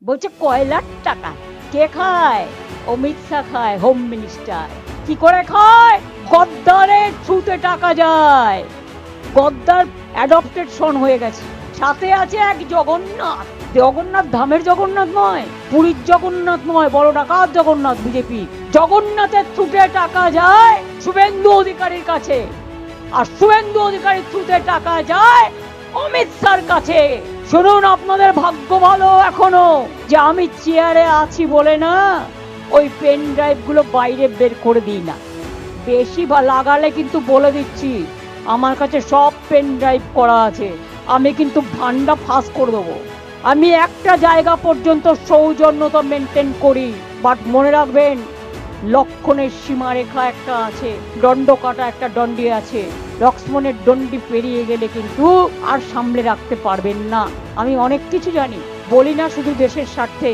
বলছে কয়লার টাকা কে খায়? অমিত শাহ খায়, হোম মিনিস্টার। কি করে খায়? গদ্দারের থ্রুতে টাকা যায়। গদ্দার অ্যাডপ্টেড সন হয়ে গেছে। সাথে আছে এক জগন্নাথ। জগন্নাথ ধামের জগন্নাথ নয়, পুরীর জগন্নাথ নয়, বড় ডাকাত জগন্নাথ বিজেপি। জগন্নাথের থ্রুতে টাকা যায় শুভেন্দু অধিকারীর কাছে, আর শুভেন্দু অধিকারীর থ্রুতে টাকা যায় অমিত শাহর কাছে। শুনুন, আপনাদের ভাগ্য ভালো এখনো যে আমি চেয়ারে আছি বলে না ওই পেন ড্রাইভ গুলো বাইরে বের করে দিই না। বেশি লাগালে কিন্তু বলে দিচ্ছি, আমার কাছে সব পেন ড্রাইভ করা আছে। আমি কিন্তু ভান্ডা ফাঁস করে দেবো। আমি একটা জায়গা পর্যন্ত সৌজন্যতা মেনটেন করি, বাট মনে রাখবেন লক্ষণের সীমারেখা একটা আছে, দণ্ড কাটা একটা দণ্ডি আছে। লক্ষ্মণের দণ্ডি পেরিয়ে গেলে কিন্তু আর সামলে রাখতে পারবেন না। আমি অনেক কিছু জানি, বলি না শুধু দেশের স্বার্থে,